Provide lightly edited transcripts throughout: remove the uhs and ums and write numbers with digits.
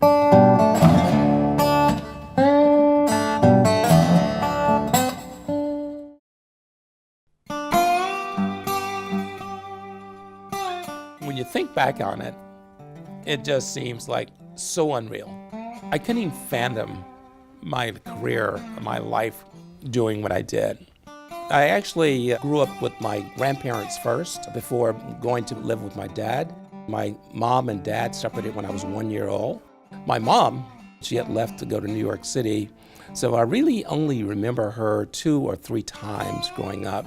When you think back on it, it just seems like so unreal. I couldn't even fathom my career, my life doing what I did. I actually grew up with my grandparents first before going to live with my dad. My mom and dad separated when I was 1 year old. My mom, she had left to go to New York City, so I really only remember her 2 or 3 times growing up.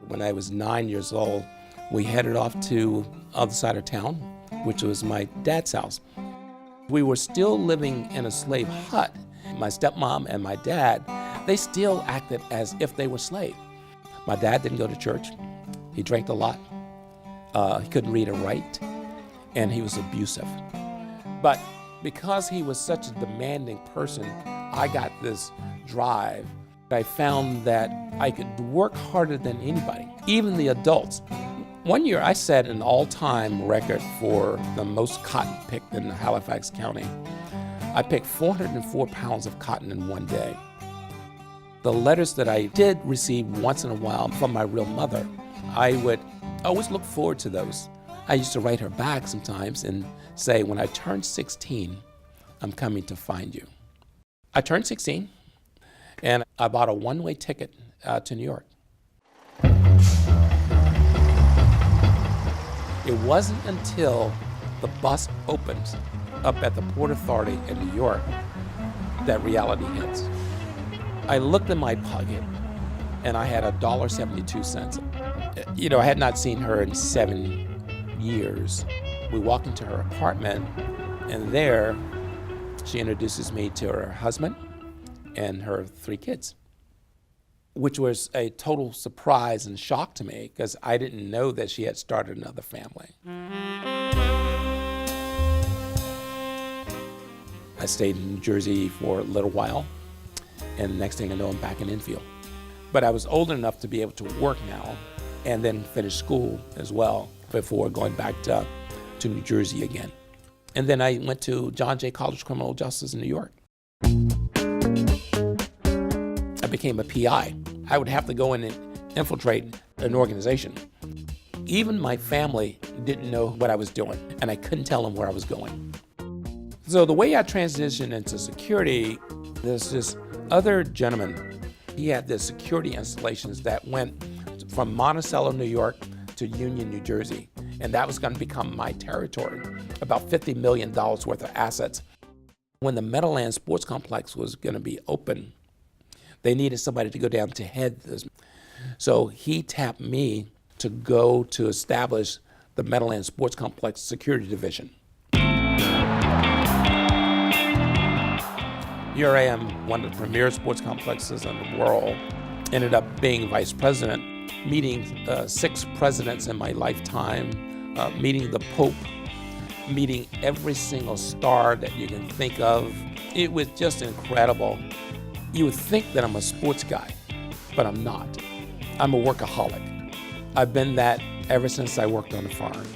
When I was 9 years old, we headed off to the other side of town, which was my dad's house. We were still living in a slave hut. My stepmom and my dad, they still acted as if they were slaves. My dad didn't go to church. He drank a lot. He couldn't read or write, and he was abusive. But because he was such a demanding person, I got this drive. I found that I could work harder than anybody, even the adults. One year I set an all-time record for the most cotton picked in Halifax County. I picked 404 pounds of cotton in one day. The letters that I did receive once in a while from my real mother, I would always look forward to those. I used to write her back sometimes and say, when I turn 16, I'm coming to find you. I turned 16 and I bought a one-way ticket to New York. It wasn't until the bus opens up at the Port Authority in New York that reality hits. I looked in my pocket and I had $1.72. You know, I had not seen her in 7 years. We walked into her apartment and there she introduces me to her husband and her 3 kids, which was a total surprise and shock to me because I didn't know that she had started another family. I stayed in New Jersey for a little while, and the next thing I know, I'm back in Enfield. But I was old enough to be able to work now and then finish school as well before going back to New Jersey again. And then I went to John Jay College of Criminal Justice in New York. I became a PI. I would have to go in and infiltrate an organization. Even my family didn't know what I was doing, and I couldn't tell them where I was going. So the way I transitioned into security, there's this other gentleman. He had this security installations that went from Monticello, New York to Union, New Jersey, and that was going to become my territory, about $50 million worth of assets. When the Meadowlands Sports Complex was going to be open, they needed somebody to go down to head this. So he tapped me to go to establish the Meadowlands Sports Complex Security Division. Here I am, one of the premier sports complexes in the world. Ended up being vice president, meeting 6 presidents in my lifetime, meeting the Pope, meeting every single star that you can think of. It was just incredible. You would think that I'm a sports guy, but I'm not. I'm a workaholic. I've been that ever since I worked on the farm.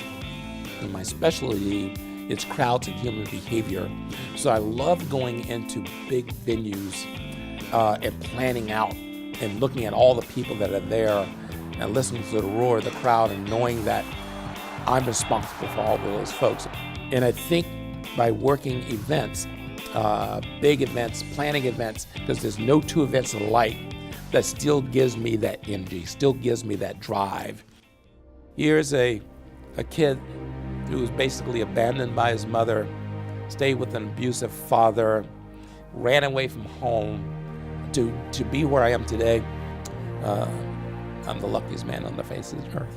And my specialty is crowds and human behavior. So I love going into big venues and planning out and looking at all the people that are there and listening to the roar of the crowd and knowing that I'm responsible for all of those folks. And I think by working events, big events, planning events, because there's no 2 events alike, that still gives me that energy, still gives me that drive. Here's a kid who was basically abandoned by his mother, stayed with an abusive father, ran away from home to be where I am today. I'm the luckiest man on the face of the earth.